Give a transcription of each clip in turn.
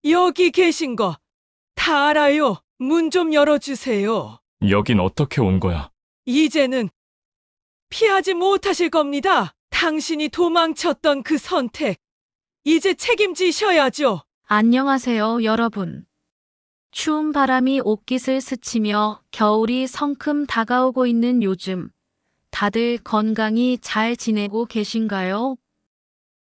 여기 계신 거 다 알아요. 문 좀 열어주세요. 여긴 어떻게 온 거야? 이제는 피하지 못하실 겁니다. 당신이 도망쳤던 그 선택, 이제 책임지셔야죠. 안녕하세요, 여러분. 추운 바람이 옷깃을 스치며 겨울이 성큼 다가오고 있는 요즘, 다들 건강히 잘 지내고 계신가요?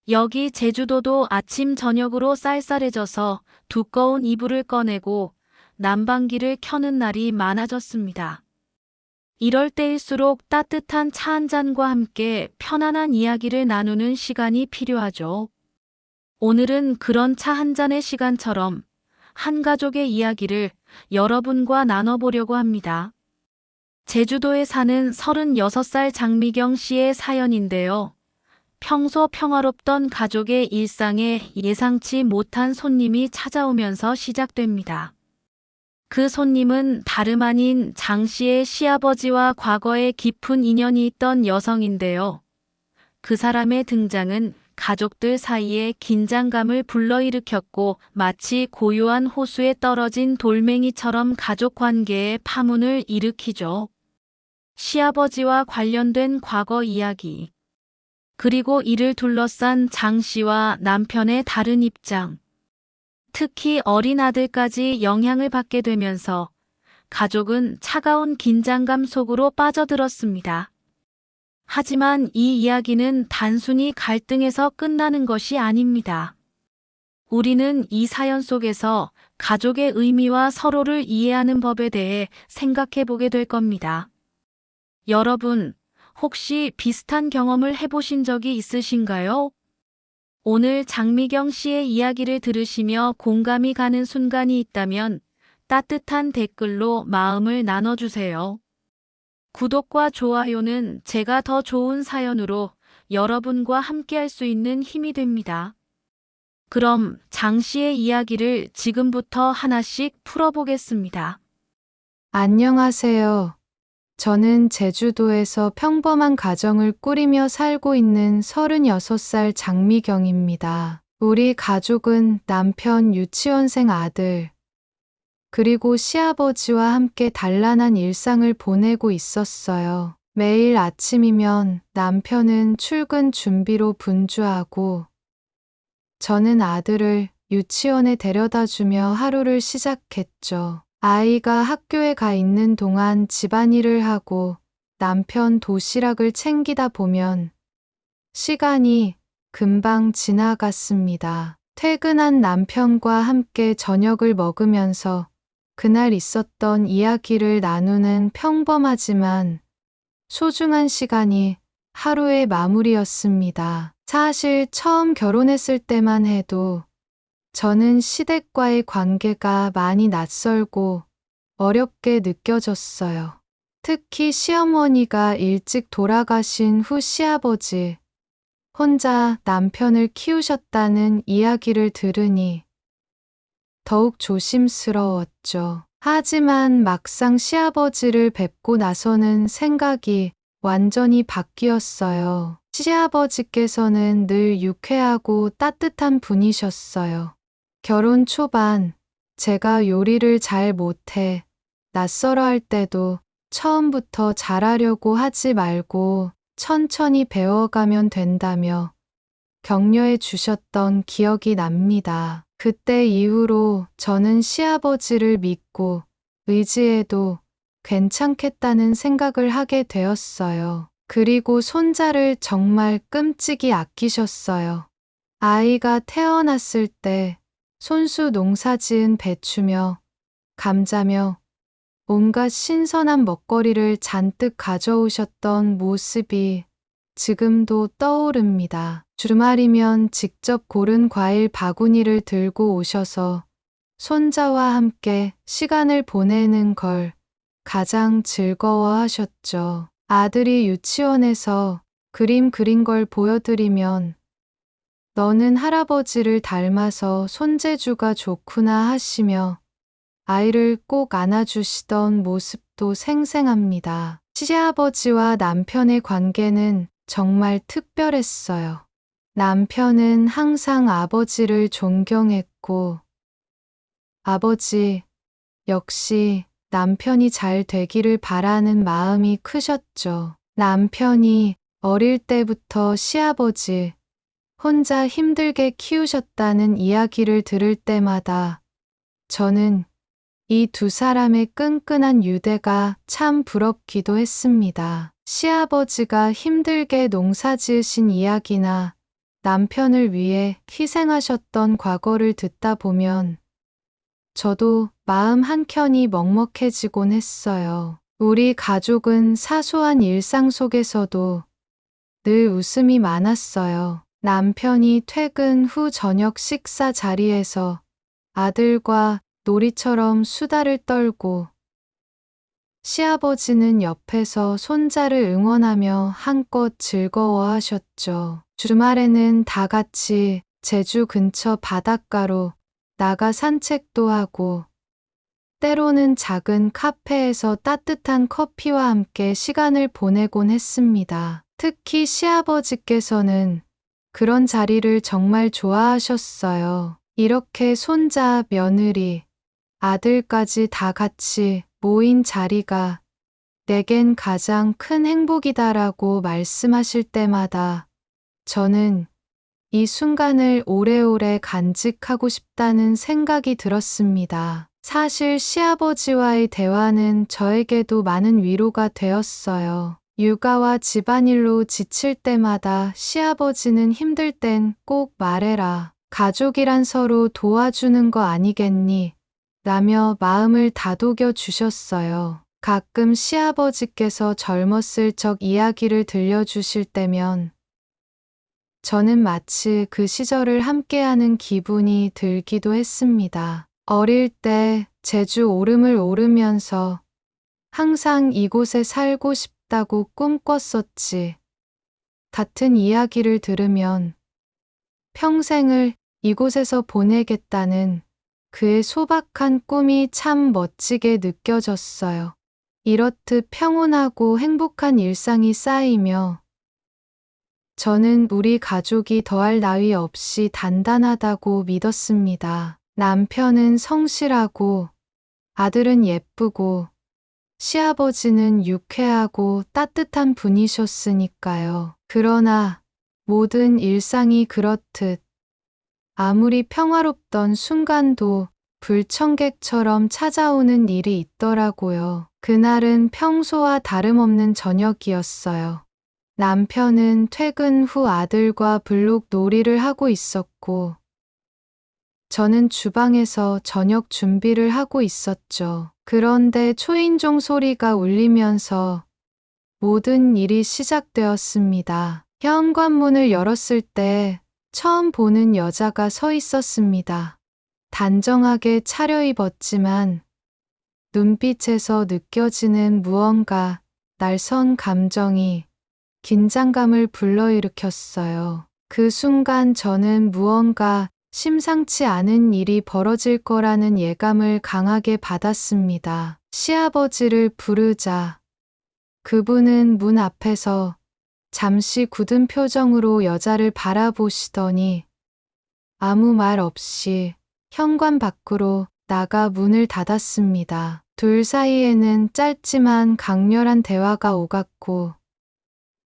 여기 제주도도 아침 저녁으로 쌀쌀해져서 두꺼운 이불을 꺼내고 난방기를 켜는 날이 많아졌습니다. 이럴 때일수록 따뜻한 차 한 잔과 함께 편안한 이야기를 나누는 시간이 필요하죠. 오늘은 그런 차 한 잔의 시간처럼 한 가족의 이야기를 여러분과 나눠보려고 합니다. 제주도에 사는 36살 장미경 씨의 사연인데요. 평소 평화롭던 가족의 일상에 예상치 못한 손님이 찾아오면서 시작됩니다. 그 손님은 다름 아닌 장 씨의 시아버지와 과거에 깊은 인연이 있던 여성인데요. 그 사람의 등장은 가족들 사이에 긴장감을 불러일으켰고 마치 고요한 호수에 떨어진 돌멩이처럼 가족 관계에 파문을 일으키죠. 시아버지와 관련된 과거 이야기, 그리고 이를 둘러싼 장 씨와 남편의 다른 입장, 특히 어린 아들까지 영향을 받게 되면서 가족은 차가운 긴장감 속으로 빠져들었습니다. 하지만 이 이야기는 단순히 갈등에서 끝나는 것이 아닙니다. 우리는 이 사연 속에서 가족의 의미와 서로를 이해하는 법에 대해 생각해 보게 될 겁니다. 여러분, 혹시 비슷한 경험을 해보신 적이 있으신가요? 오늘 장미경 씨의 이야기를 들으시며 공감이 가는 순간이 있다면 따뜻한 댓글로 마음을 나눠주세요. 구독과 좋아요는 제가 더 좋은 사연으로 여러분과 함께할 수 있는 힘이 됩니다. 그럼 장 씨의 이야기를 지금부터 하나씩 풀어보겠습니다. 안녕하세요. 저는 제주도에서 평범한 가정을 꾸리며 살고 있는 36살 장미경입니다. 우리 가족은 남편 유치원생 아들, 그리고 시아버지와 함께 단란한 일상을 보내고 있었어요. 매일 아침이면 남편은 출근 준비로 분주하고 저는 아들을 유치원에 데려다 주며 하루를 시작했죠. 아이가 학교에 가 있는 동안 집안일을 하고 남편 도시락을 챙기다 보면 시간이 금방 지나갔습니다. 퇴근한 남편과 함께 저녁을 먹으면서 그날 있었던 이야기를 나누는 평범하지만 소중한 시간이 하루의 마무리였습니다. 사실 처음 결혼했을 때만 해도 저는 시댁과의 관계가 많이 낯설고 어렵게 느껴졌어요. 특히 시어머니가 일찍 돌아가신 후 시아버지 혼자 남편을 키우셨다는 이야기를 들으니 더욱 조심스러웠죠. 하지만 막상 시아버지를 뵙고 나서는 생각이 완전히 바뀌었어요. 시아버지께서는 늘 유쾌하고 따뜻한 분이셨어요. 결혼 초반 제가 요리를 잘 못해 낯설어 할 때도 처음부터 잘하려고 하지 말고 천천히 배워가면 된다며 격려해 주셨던 기억이 납니다. 그때 이후로 저는 시아버지를 믿고 의지해도 괜찮겠다는 생각을 하게 되었어요. 그리고 손자를 정말 끔찍이 아끼셨어요. 아이가 태어났을 때 손수 농사 지은 배추며 감자며 온갖 신선한 먹거리를 잔뜩 가져오셨던 모습이 지금도 떠오릅니다. 주말이면 직접 고른 과일 바구니를 들고 오셔서 손자와 함께 시간을 보내는 걸 가장 즐거워하셨죠. 아들이 유치원에서 그림 그린 걸 보여드리면 너는 할아버지를 닮아서 손재주가 좋구나 하시며 아이를 꼭 안아주시던 모습도 생생합니다. 시아버지와 남편의 관계는 정말 특별했어요. 남편은 항상 아버지를 존경했고 아버지, 역시 남편이 잘 되기를 바라는 마음이 크셨죠. 남편이 어릴 때부터 시아버지 혼자 힘들게 키우셨다는 이야기를 들을 때마다 저는 이 두 사람의 끈끈한 유대가 참 부럽기도 했습니다. 시아버지가 힘들게 농사 지으신 이야기나 남편을 위해 희생하셨던 과거를 듣다 보면 저도 마음 한켠이 먹먹해지곤 했어요. 우리 가족은 사소한 일상 속에서도 늘 웃음이 많았어요. 남편이 퇴근 후 저녁 식사 자리에서 아들과 놀이처럼 수다를 떨고 시아버지는 옆에서 손자를 응원하며 한껏 즐거워하셨죠. 주말에는 다 같이 제주 근처 바닷가로 나가 산책도 하고 때로는 작은 카페에서 따뜻한 커피와 함께 시간을 보내곤 했습니다. 특히 시아버지께서는 그런 자리를 정말 좋아하셨어요. 이렇게 손자, 며느리, 아들까지 다 같이 모인 자리가 내겐 가장 큰 행복이다라고 말씀하실 때마다 저는 이 순간을 오래오래 간직하고 싶다는 생각이 들었습니다. 사실 시아버지와의 대화는 저에게도 많은 위로가 되었어요. 육아와 집안일로 지칠 때마다 시아버지는 힘들 땐 꼭 말해라. 가족이란 서로 도와주는 거 아니겠니? 라며 마음을 다독여 주셨어요. 가끔 시아버지께서 젊었을 적 이야기를 들려주실 때면 저는 마치 그 시절을 함께하는 기분이 들기도 했습니다. 어릴 때 제주 오름을 오르면서 항상 이곳에 살고 싶다고 꿈꿨었지. 같은 이야기를 들으면 평생을 이곳에서 보내겠다는 그의 소박한 꿈이 참 멋지게 느껴졌어요. 이렇듯 평온하고 행복한 일상이 쌓이며 저는 우리 가족이 더할 나위 없이 단단하다고 믿었습니다. 남편은 성실하고 아들은 예쁘고 시아버지는 유쾌하고 따뜻한 분이셨으니까요. 그러나 모든 일상이 그렇듯 아무리 평화롭던 순간도 불청객처럼 찾아오는 일이 있더라고요. 그날은 평소와 다름없는 저녁이었어요. 남편은 퇴근 후 아들과 블록 놀이를 하고 있었고, 저는 주방에서 저녁 준비를 하고 있었죠. 그런데 초인종 소리가 울리면서 모든 일이 시작되었습니다. 현관문을 열었을 때 처음 보는 여자가 서 있었습니다. 단정하게 차려입었지만 눈빛에서 느껴지는 무언가 날선 감정이 긴장감을 불러일으켰어요. 그 순간 저는 무언가 심상치 않은 일이 벌어질 거라는 예감을 강하게 받았습니다. 시아버지를 부르자 그분은 문 앞에서 잠시 굳은 표정으로 여자를 바라보시더니 아무 말 없이 현관 밖으로 나가 문을 닫았습니다. 둘 사이에는 짧지만 강렬한 대화가 오갔고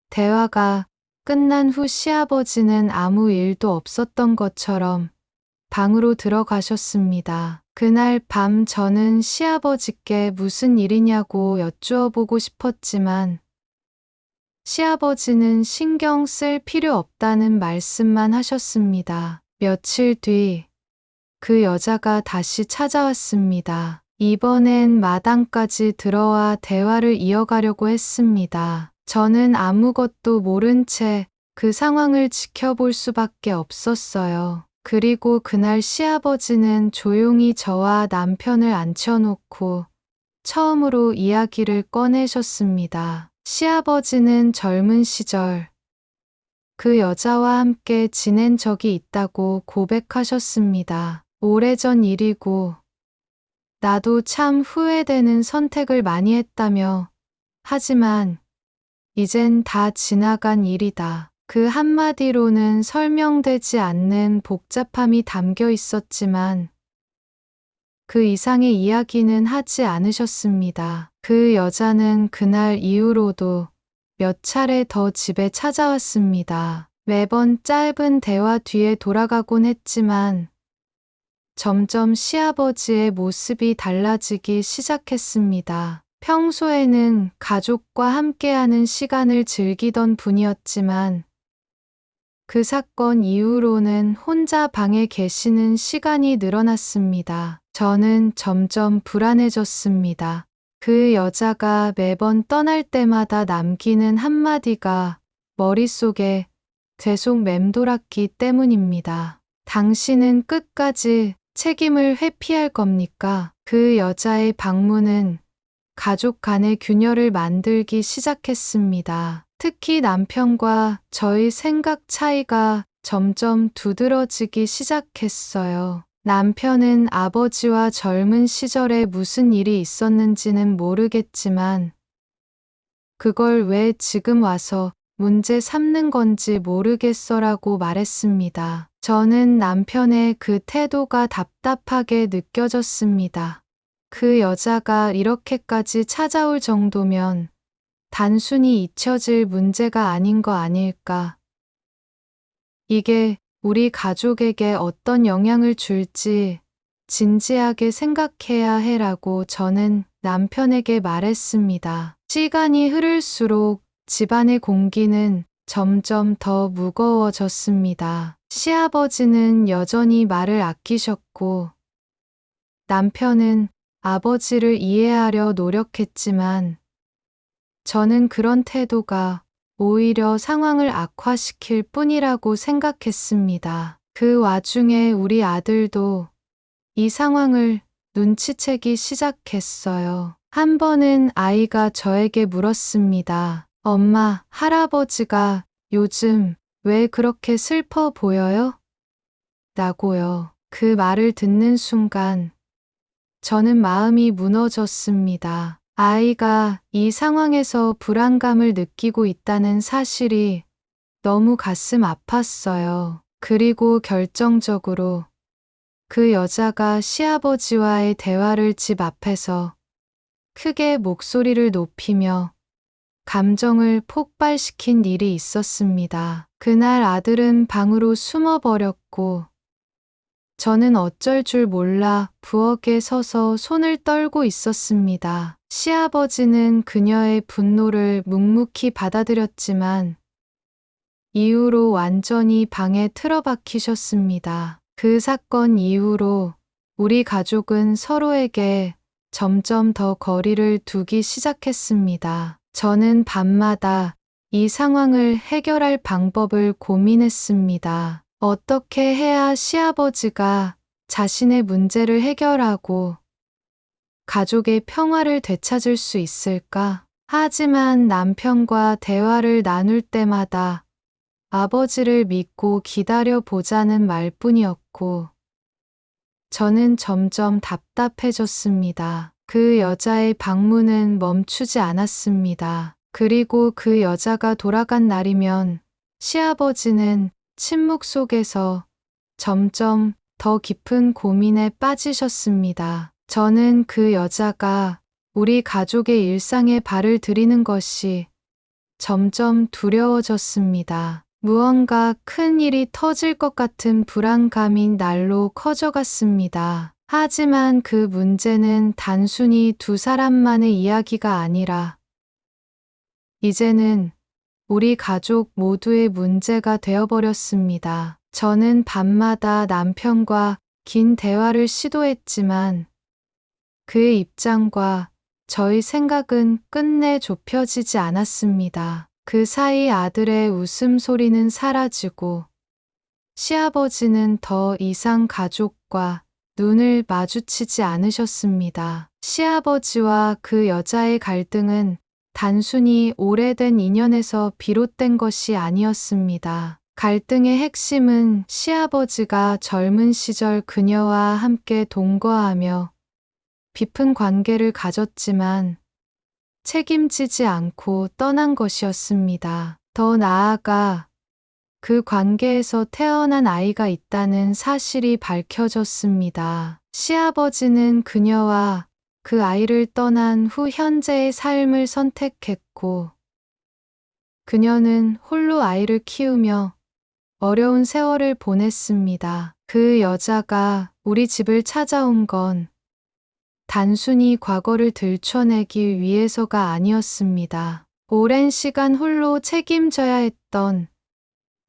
대화가 끝난 후 시아버지는 아무 일도 없었던 것처럼 방으로 들어가셨습니다. 그날 밤 저는 시아버지께 무슨 일이냐고 여쭈어 보고 싶었지만 시아버지는 신경 쓸 필요 없다는 말씀만 하셨습니다. 며칠 뒤 그 여자가 다시 찾아왔습니다. 이번엔 마당까지 들어와 대화를 이어가려고 했습니다. 저는 아무것도 모른 채 그 상황을 지켜볼 수밖에 없었어요. 그리고 그날 시아버지는 조용히 저와 남편을 앉혀놓고 처음으로 이야기를 꺼내셨습니다. 시아버지는 젊은 시절 그 여자와 함께 지낸 적이 있다고 고백하셨습니다. 오래전 일이고 나도 참 후회되는 선택을 많이 했다며 하지만 이젠 다 지나간 일이다. 그 한마디로는 설명되지 않는 복잡함이 담겨 있었지만 그 이상의 이야기는 하지 않으셨습니다. 그 여자는 그날 이후로도 몇 차례 더 집에 찾아왔습니다. 매번 짧은 대화 뒤에 돌아가곤 했지만 점점 시아버지의 모습이 달라지기 시작했습니다. 평소에는 가족과 함께하는 시간을 즐기던 분이었지만 그 사건 이후로는 혼자 방에 계시는 시간이 늘어났습니다. 저는 점점 불안해졌습니다. 그 여자가 매번 떠날 때마다 남기는 한마디가 머릿속에 계속 맴돌았기 때문입니다. 당신은 끝까지 책임을 회피할 겁니까? 그 여자의 방문은 가족 간의 균열을 만들기 시작했습니다. 특히 남편과 저의 생각 차이가 점점 두드러지기 시작했어요. 남편은 아버지와 젊은 시절에 무슨 일이 있었는지는 모르겠지만 그걸 왜 지금 와서 문제 삼는 건지 모르겠어라고 말했습니다. 저는 남편의 그 태도가 답답하게 느껴졌습니다. 그 여자가 이렇게까지 찾아올 정도면 단순히 잊혀질 문제가 아닌 거 아닐까. 이게 우리 가족에게 어떤 영향을 줄지 진지하게 생각해야 해라고 저는 남편에게 말했습니다. 시간이 흐를수록 집안의 공기는 점점 더 무거워졌습니다. 시아버지는 여전히 말을 아끼셨고 남편은 아버지를 이해하려 노력했지만 저는 그런 태도가 오히려 상황을 악화시킬 뿐이라고 생각했습니다. 그 와중에 우리 아들도 이 상황을 눈치채기 시작했어요. 한 번은 아이가 저에게 물었습니다. 엄마, 할아버지가 요즘 왜 그렇게 슬퍼 보여요? 라고요. 그 말을 듣는 순간 저는 마음이 무너졌습니다. 아이가 이 상황에서 불안감을 느끼고 있다는 사실이 너무 가슴 아팠어요. 그리고 결정적으로 그 여자가 시아버지와의 대화를 집 앞에서 크게 목소리를 높이며 감정을 폭발시킨 일이 있었습니다. 그날 아들은 방으로 숨어버렸고 저는 어쩔 줄 몰라 부엌에 서서 손을 떨고 있었습니다. 시아버지는 그녀의 분노를 묵묵히 받아들였지만 이후로 완전히 방에 틀어박히셨습니다. 그 사건 이후로 우리 가족은 서로에게 점점 더 거리를 두기 시작했습니다. 저는 밤마다 이 상황을 해결할 방법을 고민했습니다. 어떻게 해야 시아버지가 자신의 문제를 해결하고 가족의 평화를 되찾을 수 있을까? 하지만 남편과 대화를 나눌 때마다 아버지를 믿고 기다려 보자는 말뿐이었고 저는 점점 답답해졌습니다. 그 여자의 방문은 멈추지 않았습니다. 그리고 그 여자가 돌아간 날이면 시아버지는 침묵 속에서 점점 더 깊은 고민에 빠지셨습니다. 저는 그 여자가 우리 가족의 일상에 발을 들이는 것이 점점 두려워졌습니다. 무언가 큰 일이 터질 것 같은 불안감이 날로 커져갔습니다. 하지만 그 문제는 단순히 두 사람만의 이야기가 아니라 이제는 우리 가족 모두의 문제가 되어버렸습니다. 저는 밤마다 남편과 긴 대화를 시도했지만 그의 입장과 저희 생각은 끝내 좁혀지지 않았습니다. 그 사이 아들의 웃음소리는 사라지고 시아버지는 더 이상 가족과 눈을 마주치지 않으셨습니다. 시아버지와 그 여자의 갈등은 단순히 오래된 인연에서 비롯된 것이 아니었습니다. 갈등의 핵심은 시아버지가 젊은 시절 그녀와 함께 동거하며 깊은 관계를 가졌지만 책임지지 않고 떠난 것이었습니다. 더 나아가 그 관계에서 태어난 아이가 있다는 사실이 밝혀졌습니다. 시아버지는 그녀와 그 아이를 떠난 후 현재의 삶을 선택했고, 그녀는 홀로 아이를 키우며 어려운 세월을 보냈습니다. 그 여자가 우리 집을 찾아온 건 단순히 과거를 들춰내기 위해서가 아니었습니다. 오랜 시간 홀로 책임져야 했던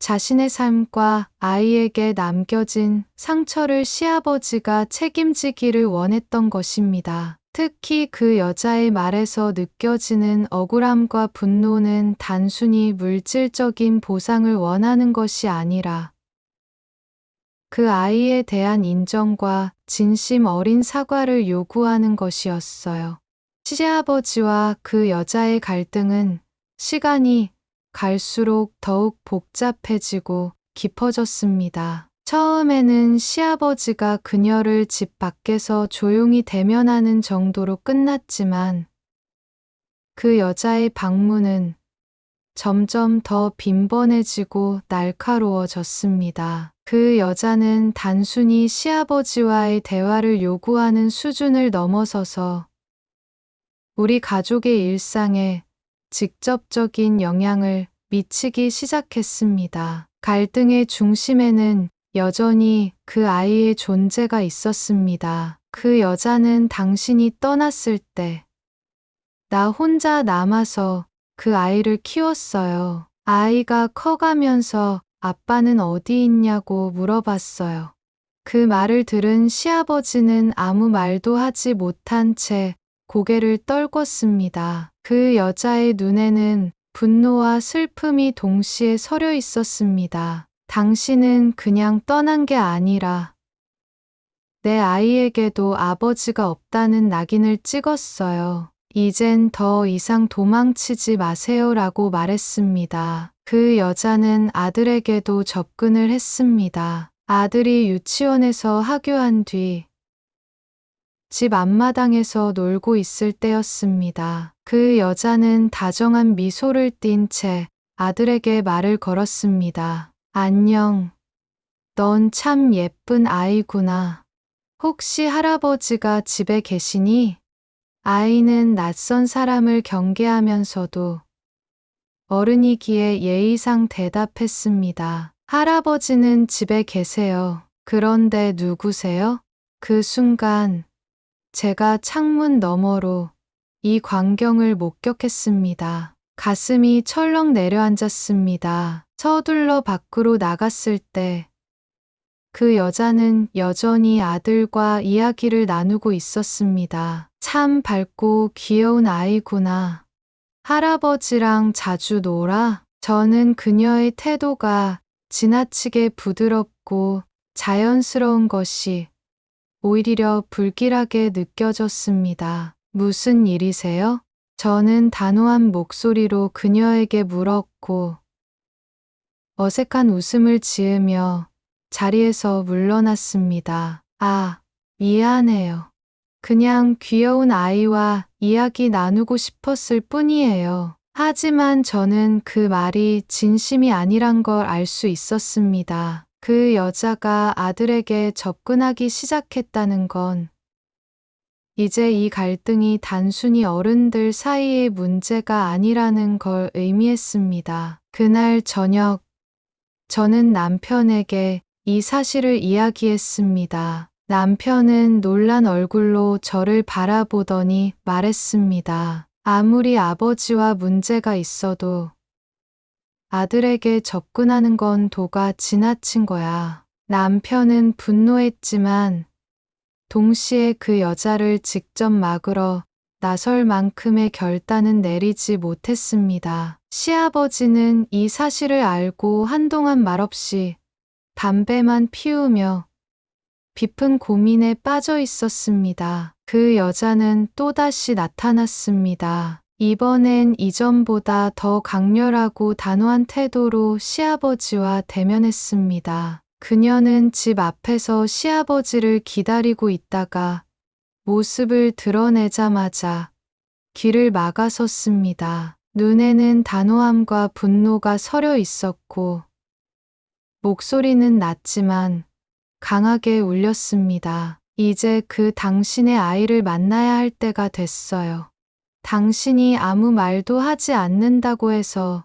자신의 삶과 아이에게 남겨진 상처를 시아버지가 책임지기를 원했던 것입니다. 특히 그 여자의 말에서 느껴지는 억울함과 분노는 단순히 물질적인 보상을 원하는 것이 아니라 그 아이에 대한 인정과 진심 어린 사과를 요구하는 것이었어요. 시아버지와 그 여자의 갈등은 시간이 갈수록 더욱 복잡해지고 깊어졌습니다. 처음에는 시아버지가 그녀를 집 밖에서 조용히 대면하는 정도로 끝났지만 그 여자의 방문은 점점 더 빈번해지고 날카로워졌습니다. 그 여자는 단순히 시아버지와의 대화를 요구하는 수준을 넘어서서 우리 가족의 일상에 직접적인 영향을 미치기 시작했습니다. 갈등의 중심에는 여전히 그 아이의 존재가 있었습니다. 그 여자는 당신이 떠났을 때 나 혼자 남아서 그 아이를 키웠어요. 아이가 커가면서 아빠는 어디 있냐고 물어봤어요. 그 말을 들은 시아버지는 아무 말도 하지 못한 채 고개를 떨궜습니다. 그 여자의 눈에는 분노와 슬픔이 동시에 서려 있었습니다. 당신은 그냥 떠난 게 아니라 내 아이에게도 아버지가 없다는 낙인을 찍었어요. 이젠 더 이상 도망치지 마세요라고 말했습니다. 그 여자는 아들에게도 접근을 했습니다. 아들이 유치원에서 하교한 뒤 집 앞마당에서 놀고 있을 때였습니다. 그 여자는 다정한 미소를 띤 채 아들에게 말을 걸었습니다. 안녕. 넌 참 예쁜 아이구나. 혹시 할아버지가 집에 계시니? 아이는 낯선 사람을 경계하면서도 어른이기에 예의상 대답했습니다. 할아버지는 집에 계세요. 그런데 누구세요? 그 순간 제가 창문 너머로 이 광경을 목격했습니다. 가슴이 철렁 내려앉았습니다. 서둘러 밖으로 나갔을 때 그 여자는 여전히 아들과 이야기를 나누고 있었습니다. 참 밝고 귀여운 아이구나. 할아버지랑 자주 놀아? 저는 그녀의 태도가 지나치게 부드럽고 자연스러운 것이 오히려 불길하게 느껴졌습니다. 무슨 일이세요? 저는 단호한 목소리로 그녀에게 물었고 어색한 웃음을 지으며 자리에서 물러났습니다. 아, 미안해요. 그냥 귀여운 아이와 이야기 나누고 싶었을 뿐이에요. 하지만 저는 그 말이 진심이 아니란 걸 알 수 있었습니다. 그 여자가 아들에게 접근하기 시작했다는 건 이제 이 갈등이 단순히 어른들 사이의 문제가 아니라는 걸 의미했습니다. 그날 저녁, 저는 남편에게 이 사실을 이야기했습니다. 남편은 놀란 얼굴로 저를 바라보더니 말했습니다. 아무리 아버지와 문제가 있어도 아들에게 접근하는 건 도가 지나친 거야. 남편은 분노했지만 동시에 그 여자를 직접 막으러 나설 만큼의 결단은 내리지 못했습니다. 시아버지는 이 사실을 알고 한동안 말없이 담배만 피우며 깊은 고민에 빠져 있었습니다. 그 여자는 또다시 나타났습니다. 이번엔 이전보다 더 강렬하고 단호한 태도로 시아버지와 대면했습니다. 그녀는 집 앞에서 시아버지를 기다리고 있다가 모습을 드러내자마자 길을 막아섰습니다. 눈에는 단호함과 분노가 서려 있었고 목소리는 낮지만 강하게 울렸습니다. 이제 그 당신의 아이를 만나야 할 때가 됐어요. 당신이 아무 말도 하지 않는다고 해서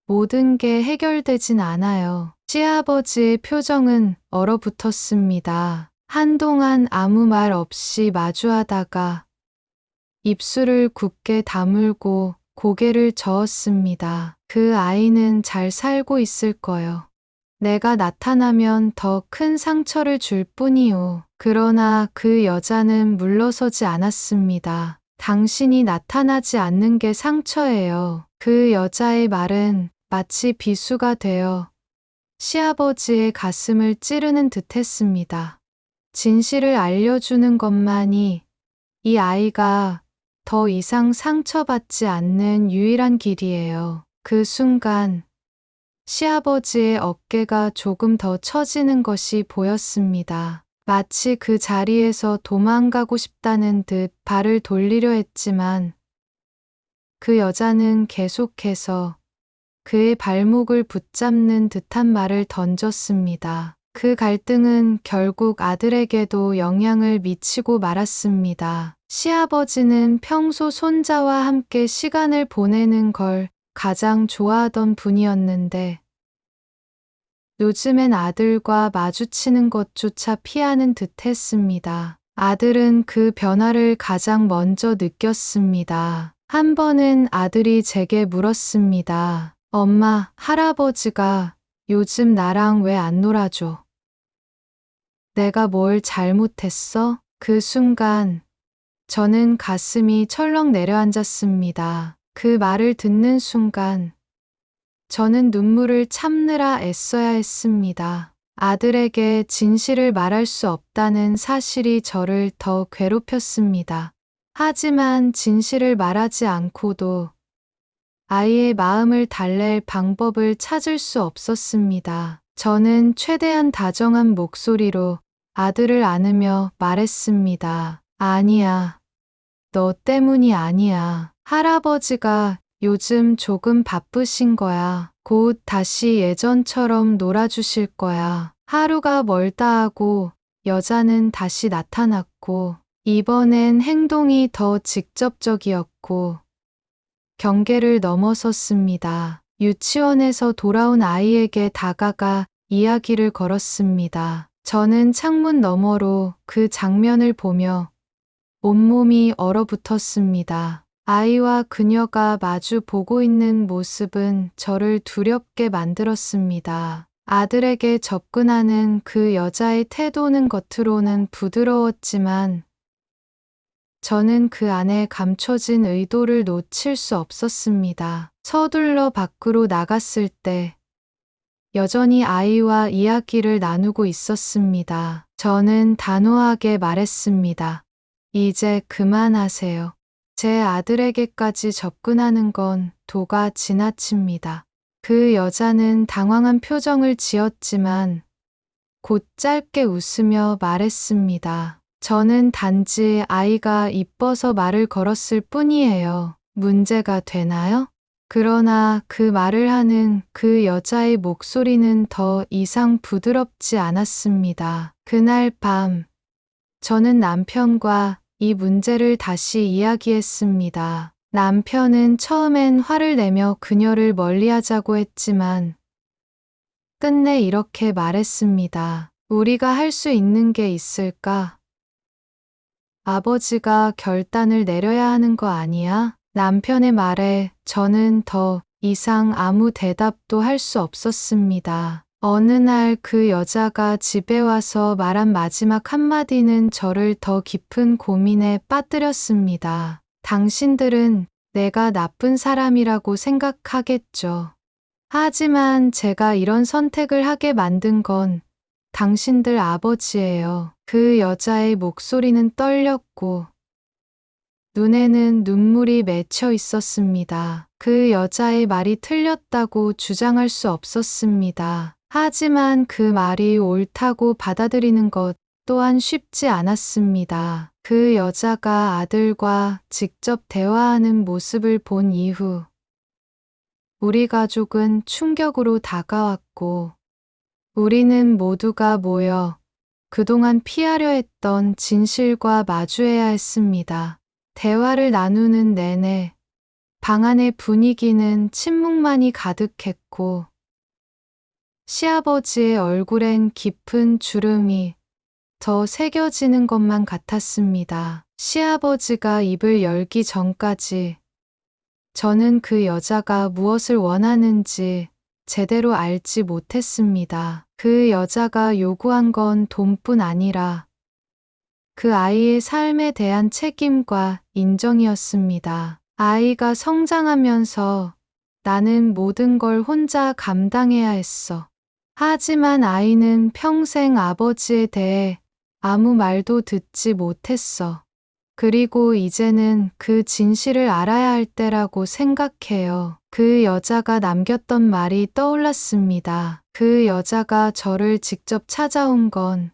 모든 게 해결되진 않아요. 시아버지의 표정은 얼어붙었습니다. 한동안 아무 말 없이 마주하다가 입술을 굳게 다물고 고개를 저었습니다. 그 아이는 잘 살고 있을 거요. 내가 나타나면 더 큰 상처를 줄 뿐이요. 그러나 그 여자는 물러서지 않았습니다. 당신이 나타나지 않는 게 상처예요. 그 여자의 말은 마치 비수가 되어 시아버지의 가슴을 찌르는 듯 했습니다. 진실을 알려주는 것만이 이 아이가 더 이상 상처받지 않는 유일한 길이에요. 그 순간 시아버지의 어깨가 조금 더 처지는 것이 보였습니다. 마치 그 자리에서 도망가고 싶다는 듯 발을 돌리려 했지만 그 여자는 계속해서 그의 발목을 붙잡는 듯한 말을 던졌습니다. 그 갈등은 결국 아들에게도 영향을 미치고 말았습니다. 시아버지는 평소 손자와 함께 시간을 보내는 걸 가장 좋아하던 분이었는데 요즘엔 아들과 마주치는 것조차 피하는 듯 했습니다. 아들은 그 변화를 가장 먼저 느꼈습니다. 한 번은 아들이 제게 물었습니다. 엄마, 할아버지가 요즘 나랑 왜 안 놀아줘? 내가 뭘 잘못했어? 그 순간 저는 가슴이 철렁 내려앉았습니다. 그 말을 듣는 순간 저는 눈물을 참느라 애써야 했습니다. 아들에게 진실을 말할 수 없다는 사실이 저를 더 괴롭혔습니다. 하지만 진실을 말하지 않고도 아이의 마음을 달랠 방법을 찾을 수 없었습니다. 저는 최대한 다정한 목소리로 아들을 안으며 말했습니다. 아니야. 너 때문이 아니야. 할아버지가 요즘 조금 바쁘신 거야. 곧 다시 예전처럼 놀아주실 거야. 하루가 멀다 하고 여자는 다시 나타났고 이번엔 행동이 더 직접적이었고 경계를 넘어섰습니다. 유치원에서 돌아온 아이에게 다가가 이야기를 걸었습니다. 저는 창문 너머로 그 장면을 보며 온몸이 얼어붙었습니다. 아이와 그녀가 마주 보고 있는 모습은 저를 두렵게 만들었습니다. 아들에게 접근하는 그 여자의 태도는 겉으로는 부드러웠지만 저는 그 안에 감춰진 의도를 놓칠 수 없었습니다. 서둘러 밖으로 나갔을 때 여전히 아이와 이야기를 나누고 있었습니다. 저는 단호하게 말했습니다. 이제 그만하세요. 제 아들에게까지 접근하는 건 도가 지나칩니다. 그 여자는 당황한 표정을 지었지만 곧 짧게 웃으며 말했습니다. 저는 단지 아이가 이뻐서 말을 걸었을 뿐이에요. 문제가 되나요? 그러나 그 말을 하는 그 여자의 목소리는 더 이상 부드럽지 않았습니다. 그날 밤, 저는 남편과 이 문제를 다시 이야기했습니다. 남편은 처음엔 화를 내며 그녀를 멀리하자고 했지만 끝내 이렇게 말했습니다. 우리가 할 수 있는 게 있을까? 아버지가 결단을 내려야 하는 거 아니야? 남편의 말에 저는 더 이상 아무 대답도 할 수 없었습니다. 어느 날 그 여자가 집에 와서 말한 마지막 한마디는 저를 더 깊은 고민에 빠뜨렸습니다. 당신들은 내가 나쁜 사람이라고 생각하겠죠. 하지만 제가 이런 선택을 하게 만든 건 당신들 아버지예요. 그 여자의 목소리는 떨렸고 눈에는 눈물이 맺혀 있었습니다. 그 여자의 말이 틀렸다고 주장할 수 없었습니다. 하지만 그 말이 옳다고 받아들이는 것 또한 쉽지 않았습니다. 그 여자가 아들과 직접 대화하는 모습을 본 이후 우리 가족은 충격으로 다가왔고 우리는 모두가 모여 그동안 피하려 했던 진실과 마주해야 했습니다. 대화를 나누는 내내 방 안의 분위기는 침묵만이 가득했고 시아버지의 얼굴엔 깊은 주름이 더 새겨지는 것만 같았습니다. 시아버지가 입을 열기 전까지 저는 그 여자가 무엇을 원하는지 제대로 알지 못했습니다. 그 여자가 요구한 건 돈뿐 아니라 그 아이의 삶에 대한 책임과 인정이었습니다. 아이가 성장하면서 나는 모든 걸 혼자 감당해야 했어. 하지만 아이는 평생 아버지에 대해 아무 말도 듣지 못했어. 그리고 이제는 그 진실을 알아야 할 때라고 생각해요. 그 여자가 남겼던 말이 떠올랐습니다. 그 여자가 저를 직접 찾아온 건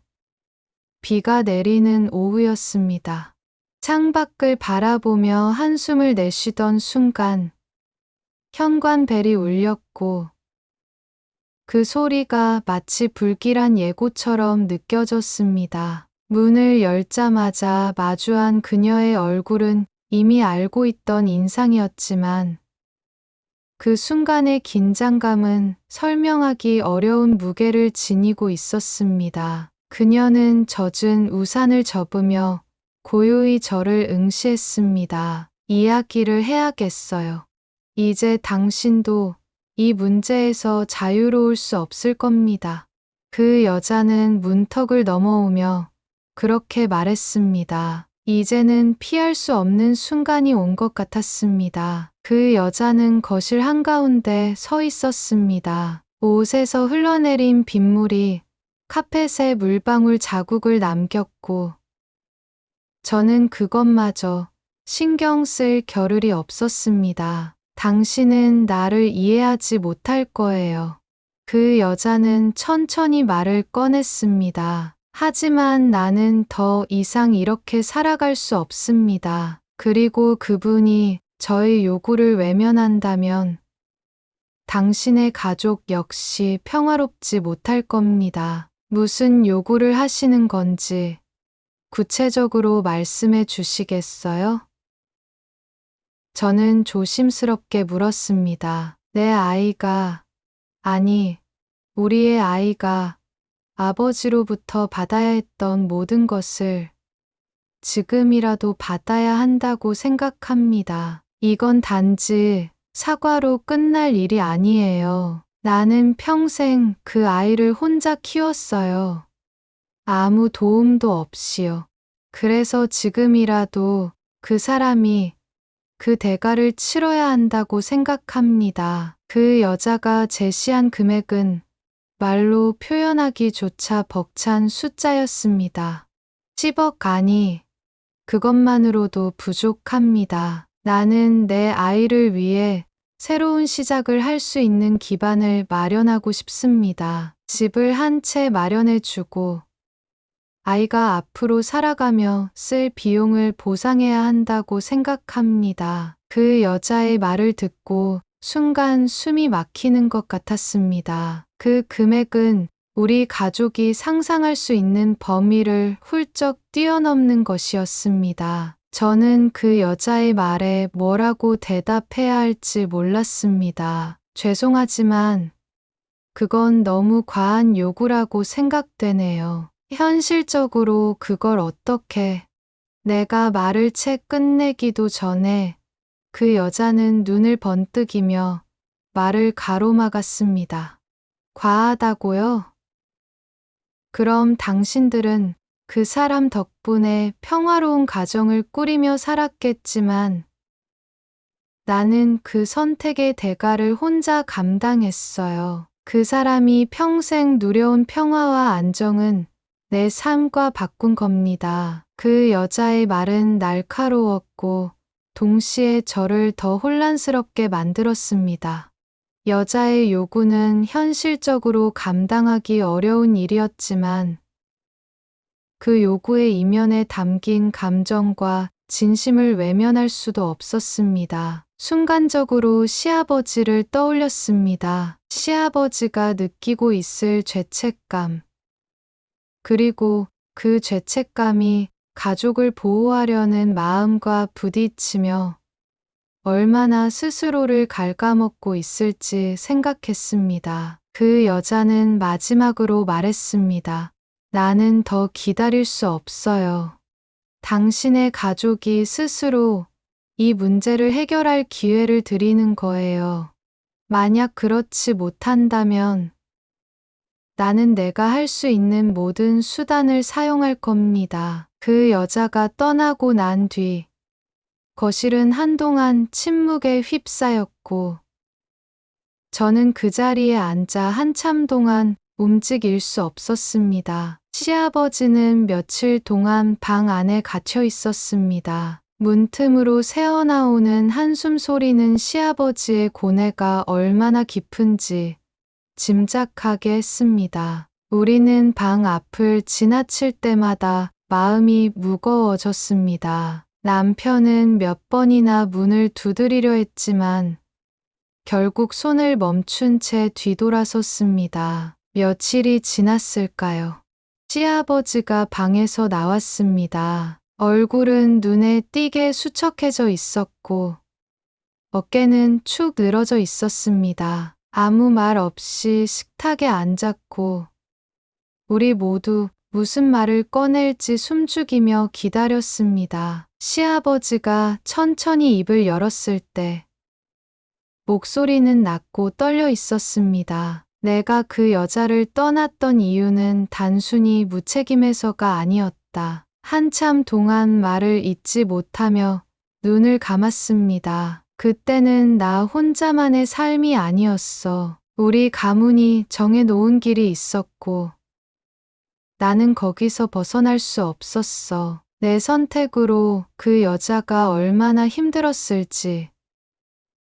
비가 내리는 오후였습니다. 창밖을 바라보며 한숨을 내쉬던 순간 현관벨이 울렸고 그 소리가 마치 불길한 예고처럼 느껴졌습니다. 문을 열자마자 마주한 그녀의 얼굴은 이미 알고 있던 인상이었지만 그 순간의 긴장감은 설명하기 어려운 무게를 지니고 있었습니다. 그녀는 젖은 우산을 접으며 고요히 저를 응시했습니다. 이야기를 해야겠어요. 이제 당신도 이 문제에서 자유로울 수 없을 겁니다. 그 여자는 문턱을 넘어오며 그렇게 말했습니다. 이제는 피할 수 없는 순간이 온 것 같았습니다. 그 여자는 거실 한가운데 서 있었습니다. 옷에서 흘러내린 빗물이 카펫에 물방울 자국을 남겼고 저는 그것마저 신경 쓸 겨를이 없었습니다. 당신은 나를 이해하지 못할 거예요. 그 여자는 천천히 말을 꺼냈습니다. 하지만 나는 더 이상 이렇게 살아갈 수 없습니다. 그리고 그분이 저의 요구를 외면한다면 당신의 가족 역시 평화롭지 못할 겁니다. 무슨 요구를 하시는 건지 구체적으로 말씀해 주시겠어요? 저는 조심스럽게 물었습니다. 내 아이가, 아니, 우리의 아이가 아버지로부터 받아야 했던 모든 것을 지금이라도 받아야 한다고 생각합니다. 이건 단지 사과로 끝날 일이 아니에요. 나는 평생 그 아이를 혼자 키웠어요. 아무 도움도 없이요. 그래서 지금이라도 그 사람이 그 대가를 치러야 한다고 생각합니다. 그 여자가 제시한 금액은 말로 표현하기조차 벅찬 숫자였습니다. 10억 아니, 그것만으로도 부족합니다. 나는 내 아이를 위해 새로운 시작을 할 수 있는 기반을 마련하고 싶습니다. 집을 한 채 마련해주고 아이가 앞으로 살아가며 쓸 비용을 보상해야 한다고 생각합니다. 그 여자의 말을 듣고 순간 숨이 막히는 것 같았습니다. 그 금액은 우리 가족이 상상할 수 있는 범위를 훌쩍 뛰어넘는 것이었습니다. 저는 그 여자의 말에 뭐라고 대답해야 할지 몰랐습니다. 죄송하지만 그건 너무 과한 요구라고 생각되네요. 현실적으로 그걸 어떻게 내가 말을 채 끝내기도 전에 그 여자는 눈을 번뜩이며 말을 가로막았습니다. 과하다고요? 그럼 당신들은 그 사람 덕분에 평화로운 가정을 꾸리며 살았겠지만 나는 그 선택의 대가를 혼자 감당했어요. 그 사람이 평생 누려온 평화와 안정은 내 삶과 바꾼 겁니다. 그 여자의 말은 날카로웠고 동시에 저를 더 혼란스럽게 만들었습니다. 여자의 요구는 현실적으로 감당하기 어려운 일이었지만 그 요구의 이면에 담긴 감정과 진심을 외면할 수도 없었습니다. 순간적으로 시아버지를 떠올렸습니다. 시아버지가 느끼고 있을 죄책감, 그리고 그 죄책감이 가족을 보호하려는 마음과 부딪히며 얼마나 스스로를 갉아먹고 있을지 생각했습니다. 그 여자는 마지막으로 말했습니다. 나는 더 기다릴 수 없어요. 당신의 가족이 스스로 이 문제를 해결할 기회를 드리는 거예요. 만약 그렇지 못한다면 나는 내가 할 수 있는 모든 수단을 사용할 겁니다. 그 여자가 떠나고 난 뒤 거실은 한동안 침묵에 휩싸였고 저는 그 자리에 앉아 한참 동안 움직일 수 없었습니다. 시아버지는 며칠 동안 방 안에 갇혀 있었습니다. 문틈으로 새어나오는 한숨 소리는 시아버지의 고뇌가 얼마나 깊은지 짐작하게 했습니다. 우리는 방 앞을 지나칠 때마다 마음이 무거워졌습니다. 남편은 몇 번이나 문을 두드리려 했지만 결국 손을 멈춘 채 뒤돌아섰습니다. 며칠이 지났을까요? 시아버지가 방에서 나왔습니다. 얼굴은 눈에 띄게 수척해져 있었고 어깨는 축 늘어져 있었습니다. 아무 말 없이 식탁에 앉았고 우리 모두 무슨 말을 꺼낼지 숨죽이며 기다렸습니다. 시아버지가 천천히 입을 열었을 때 목소리는 낮고 떨려 있었습니다. 내가 그 여자를 떠났던 이유는 단순히 무책임해서가 아니었다. 한참 동안 말을 잇지 못하며 눈을 감았습니다. 그때는 나 혼자만의 삶이 아니었어. 우리 가문이 정해놓은 길이 있었고 나는 거기서 벗어날 수 없었어. 내 선택으로 그 여자가 얼마나 힘들었을지,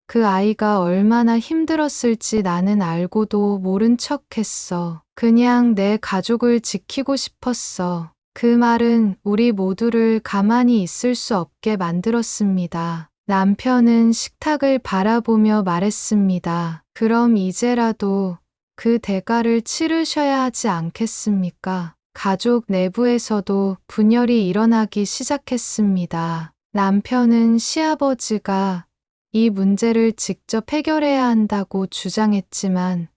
그 아이가 얼마나 힘들었을지 나는 알고도 모른 척 했어. 그냥 내 가족을 지키고 싶었어. 그 말은 우리 모두를 가만히 있을 수 없게 만들었습니다. 남편은 식탁을 바라보며 말했습니다. 그럼 이제라도 그 대가를 치르셔야 하지 않겠습니까? 가족 내부에서도 분열이 일어나기 시작했습니다. 남편은 시아버지가 이 문제를 직접 해결해야 한다고 주장했지만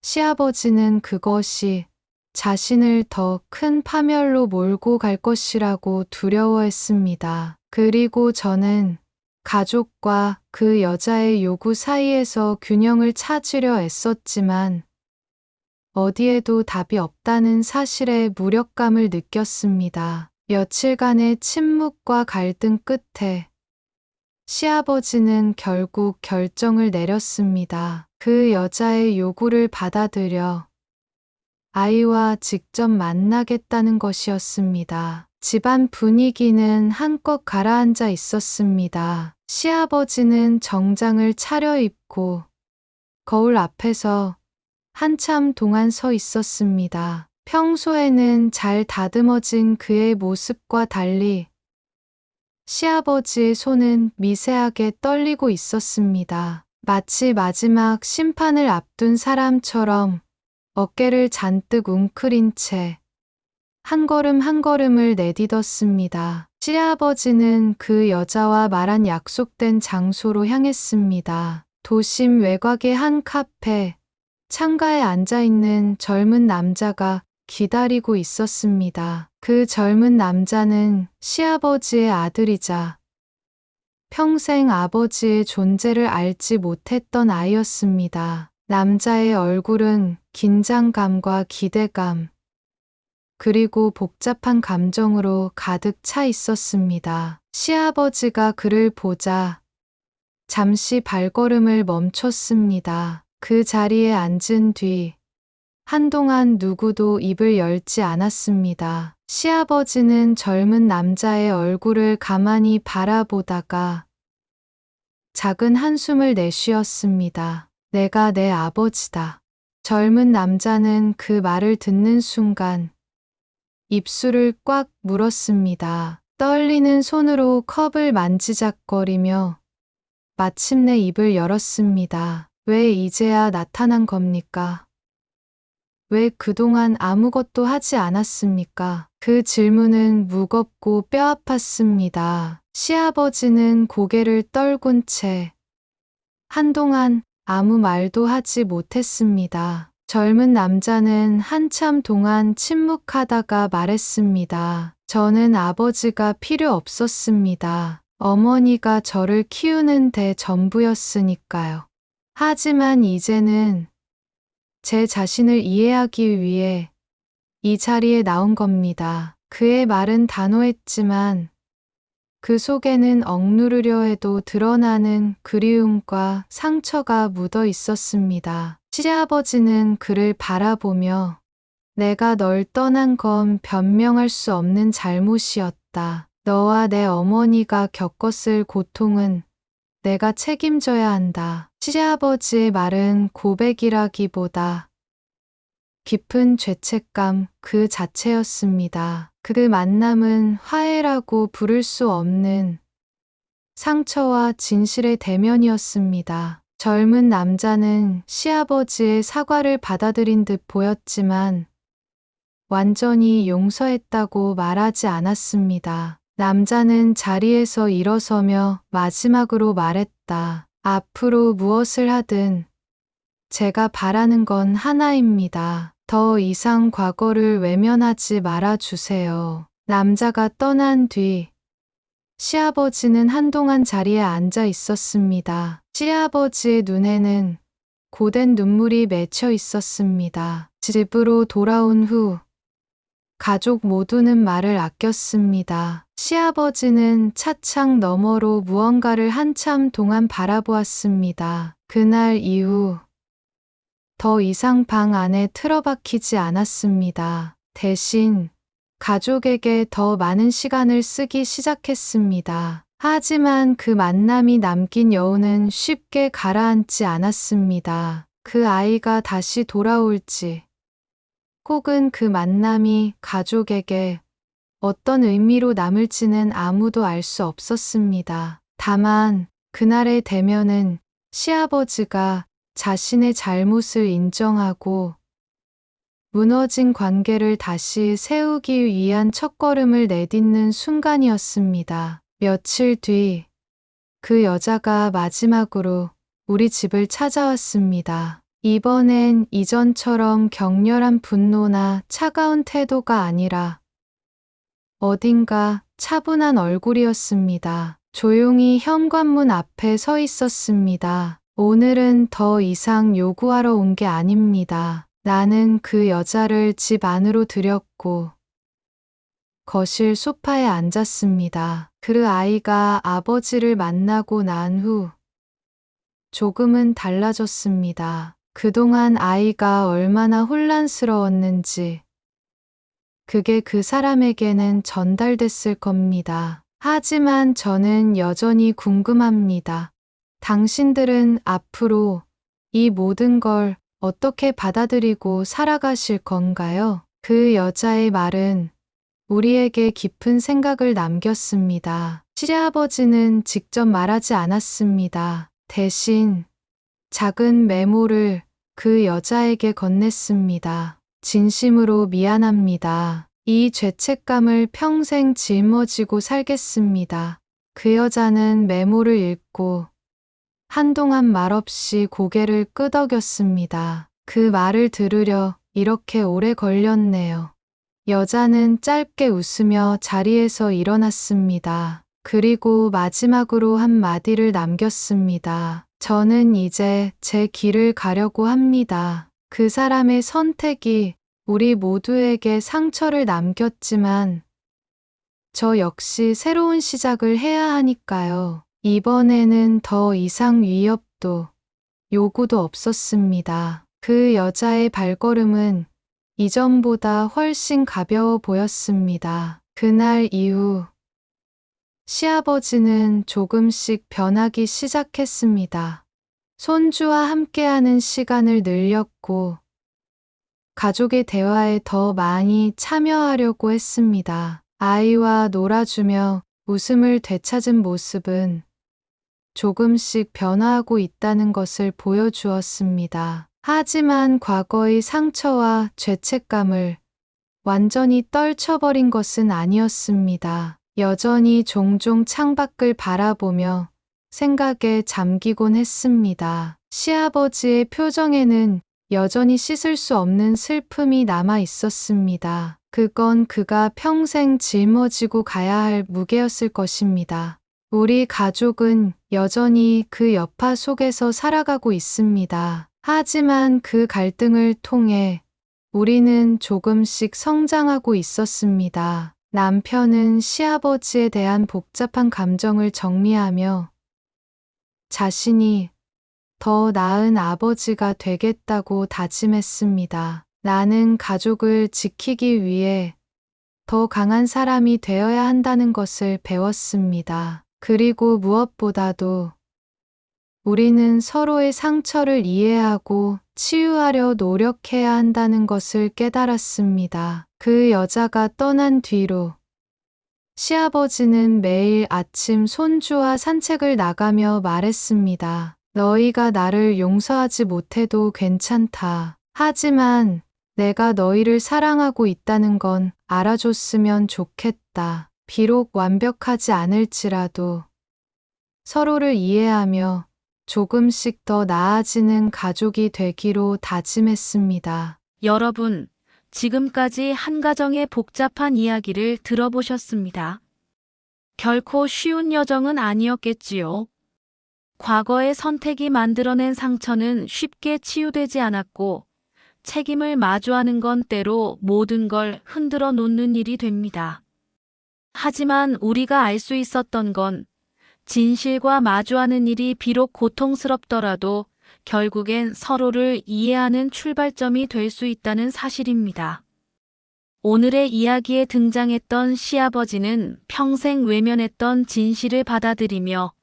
시아버지는 그것이 자신을 더 큰 파멸로 몰고 갈 것이라고 두려워했습니다. 그리고 저는 가족과 그 여자의 요구 사이에서 균형을 찾으려 애썼지만 어디에도 답이 없다는 사실에 무력감을 느꼈습니다. 며칠간의 침묵과 갈등 끝에 시아버지는 결국 결정을 내렸습니다. 그 여자의 요구를 받아들여 아이와 직접 만나겠다는 것이었습니다. 집안 분위기는 한껏 가라앉아 있었습니다. 시아버지는 정장을 차려입고 거울 앞에서 한참 동안 서 있었습니다. 평소에는 잘 다듬어진 그의 모습과 달리 시아버지의 손은 미세하게 떨리고 있었습니다. 마치 마지막 심판을 앞둔 사람처럼 어깨를 잔뜩 웅크린 채 한 걸음 한 걸음을 내딛었습니다. 시아버지는 그 여자와 말한 약속된 장소로 향했습니다. 도심 외곽의 한 카페, 창가에 앉아있는 젊은 남자가 기다리고 있었습니다. 그 젊은 남자는 시아버지의 아들이자 평생 아버지의 존재를 알지 못했던 아이였습니다. 남자의 얼굴은 긴장감과 기대감, 그리고 복잡한 감정으로 가득 차 있었습니다. 시아버지가 그를 보자 잠시 발걸음을 멈췄습니다. 그 자리에 앉은 뒤 한동안 누구도 입을 열지 않았습니다. 시아버지는 젊은 남자의 얼굴을 가만히 바라보다가 작은 한숨을 내쉬었습니다. 내가 내 아버지다. 젊은 남자는 그 말을 듣는 순간 입술을 꽉 물었습니다. 떨리는 손으로 컵을 만지작거리며 마침내 입을 열었습니다. 왜 이제야 나타난 겁니까? 왜 그동안 아무것도 하지 않았습니까? 그 질문은 무겁고 뼈아팠습니다. 시아버지는 고개를 떨군 채 한동안 아무 말도 하지 못했습니다. 젊은 남자는 한참 동안 침묵하다가 말했습니다. 저는 아버지가 필요 없었습니다. 어머니가 저를 키우는 데 전부였으니까요. 하지만 이제는 제 자신을 이해하기 위해 이 자리에 나온 겁니다. 그의 말은 단호했지만 그 속에는 억누르려 해도 드러나는 그리움과 상처가 묻어 있었습니다. 시아버지는 그를 바라보며 내가 널 떠난 건 변명할 수 없는 잘못이었다. 너와 내 어머니가 겪었을 고통은 내가 책임져야 한다. 시아버지의 말은 고백이라기보다 깊은 죄책감 그 자체였습니다. 그 만남은 화해라고 부를 수 없는 상처와 진실의 대면이었습니다. 젊은 남자는 시아버지의 사과를 받아들인 듯 보였지만 완전히 용서했다고 말하지 않았습니다. 남자는 자리에서 일어서며 마지막으로 말했다. 앞으로 무엇을 하든 제가 바라는 건 하나입니다. 더 이상 과거를 외면하지 말아주세요. 남자가 떠난 뒤 시아버지는 한동안 자리에 앉아 있었습니다. 시아버지의 눈에는 고된 눈물이 맺혀 있었습니다. 집으로 돌아온 후 가족 모두는 말을 아꼈습니다. 시아버지는 차창 너머로 무언가를 한참 동안 바라보았습니다. 그날 이후 더 이상 방 안에 틀어박히지 않았습니다. 대신 가족에게 더 많은 시간을 쓰기 시작했습니다. 하지만 그 만남이 남긴 여운은 쉽게 가라앉지 않았습니다. 그 아이가 다시 돌아올지, 혹은 그 만남이 가족에게 어떤 의미로 남을지는 아무도 알 수 없었습니다. 다만 그날의 대면은 시아버지가 자신의 잘못을 인정하고 무너진 관계를 다시 세우기 위한 첫걸음을 내딛는 순간이었습니다. 며칠 뒤 그 여자가 마지막으로 우리 집을 찾아왔습니다. 이번엔 이전처럼 격렬한 분노나 차가운 태도가 아니라 어딘가 차분한 얼굴이었습니다. 조용히 현관문 앞에 서 있었습니다. 오늘은 더 이상 요구하러 온 게 아닙니다. 나는 그 여자를 집 안으로 들였고 거실 소파에 앉았습니다. 그 아이가 아버지를 만나고 난 후 조금은 달라졌습니다. 그동안 아이가 얼마나 혼란스러웠는지 그게 그 사람에게는 전달됐을 겁니다. 하지만 저는 여전히 궁금합니다. 당신들은 앞으로 이 모든 걸 어떻게 받아들이고 살아가실 건가요? 그 여자의 말은 우리에게 깊은 생각을 남겼습니다. 시아버지는 직접 말하지 않았습니다. 대신 작은 메모를 그 여자에게 건넸습니다. 진심으로 미안합니다. 이 죄책감을 평생 짊어지고 살겠습니다. 그 여자는 메모를 읽고 한동안 말없이 고개를 끄덕였습니다. 그 말을 들으려 이렇게 오래 걸렸네요. 여자는 짧게 웃으며 자리에서 일어났습니다. 그리고 마지막으로 한 마디를 남겼습니다. 저는 이제 제 길을 가려고 합니다. 그 사람의 선택이 우리 모두에게 상처를 남겼지만 저 역시 새로운 시작을 해야 하니까요. 이번에는 더 이상 위협도 요구도 없었습니다. 그 여자의 발걸음은 이전보다 훨씬 가벼워 보였습니다. 그날 이후 시아버지는 조금씩 변하기 시작했습니다. 손주와 함께하는 시간을 늘렸고 가족의 대화에 더 많이 참여하려고 했습니다. 아이와 놀아주며 웃음을 되찾은 모습은 조금씩 변화하고 있다는 것을 보여주었습니다. 하지만 과거의 상처와 죄책감을 완전히 떨쳐버린 것은 아니었습니다. 여전히 종종 창밖을 바라보며 생각에 잠기곤 했습니다. 시아버지의 표정에는 여전히 씻을 수 없는 슬픔이 남아 있었습니다. 그건 그가 평생 짊어지고 가야 할 무게였을 것입니다. 우리 가족은 여전히 그 여파 속에서 살아가고 있습니다. 하지만 그 갈등을 통해 우리는 조금씩 성장하고 있었습니다. 남편은 시아버지에 대한 복잡한 감정을 정리하며 자신이 더 나은 아버지가 되겠다고 다짐했습니다. 나는 가족을 지키기 위해 더 강한 사람이 되어야 한다는 것을 배웠습니다. 그리고 무엇보다도 우리는 서로의 상처를 이해하고 치유하려 노력해야 한다는 것을 깨달았습니다. 그 여자가 떠난 뒤로 시아버지는 매일 아침 손주와 산책을 나가며 말했습니다. 너희가 나를 용서하지 못해도 괜찮다. 하지만 내가 너희를 사랑하고 있다는 건 알아줬으면 좋겠다. 비록 완벽하지 않을지라도 서로를 이해하며 조금씩 더 나아지는 가족이 되기로 다짐했습니다. 여러분, 지금까지 한 가정의 복잡한 이야기를 들어보셨습니다. 결코 쉬운 여정은 아니었겠지요. 과거의 선택이 만들어낸 상처는 쉽게 치유되지 않았고, 책임을 마주하는 건 때로 모든 걸 흔들어 놓는 일이 됩니다. 하지만 우리가 알 수 있었던 건 진실과 마주하는 일이 비록 고통스럽더라도 결국엔 서로를 이해하는 출발점이 될 수 있다는 사실입니다. 오늘의 이야기에 등장했던 시아버지는 평생 외면했던 진실을 받아들이며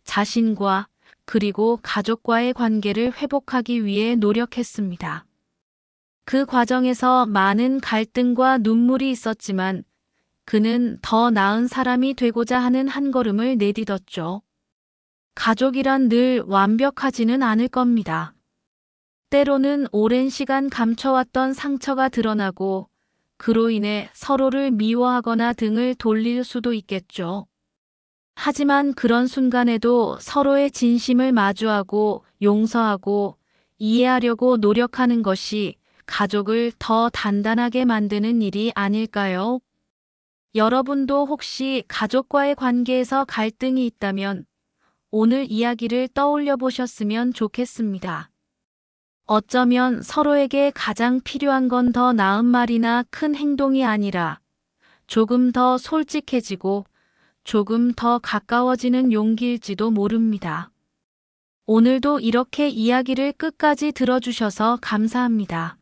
자신과 그리고 가족과의 관계를 회복하기 위해 노력했습니다. 그 과정에서 많은 갈등과 눈물이 있었지만 그는 더 나은 사람이 되고자 하는 한 걸음을 내딛었죠. 가족이란 늘 완벽하지는 않을 겁니다. 때로는 오랜 시간 감춰왔던 상처가 드러나고 그로 인해 서로를 미워하거나 등을 돌릴 수도 있겠죠. 하지만 그런 순간에도 서로의 진심을 마주하고 용서하고 이해하려고 노력하는 것이 가족을 더 단단하게 만드는 일이 아닐까요? 여러분도 혹시 가족과의 관계에서 갈등이 있다면 오늘 이야기를 떠올려 보셨으면 좋겠습니다. 어쩌면 서로에게 가장 필요한 건 더 나은 말이나 큰 행동이 아니라 조금 더 솔직해지고 조금 더 가까워지는 용기일지도 모릅니다. 오늘도 이렇게 이야기를 끝까지 들어주셔서 감사합니다.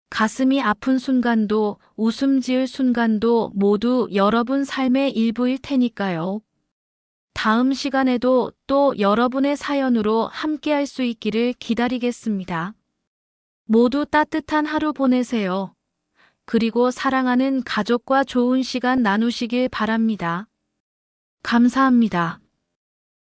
가슴이 아픈 순간도 웃음 지을 순간도 모두 여러분 삶의 일부일 테니까요. 다음 시간에도 또 여러분의 사연으로 함께할 수 있기를 기다리겠습니다. 모두 따뜻한 하루 보내세요. 그리고 사랑하는 가족과 좋은 시간 나누시길 바랍니다. 감사합니다.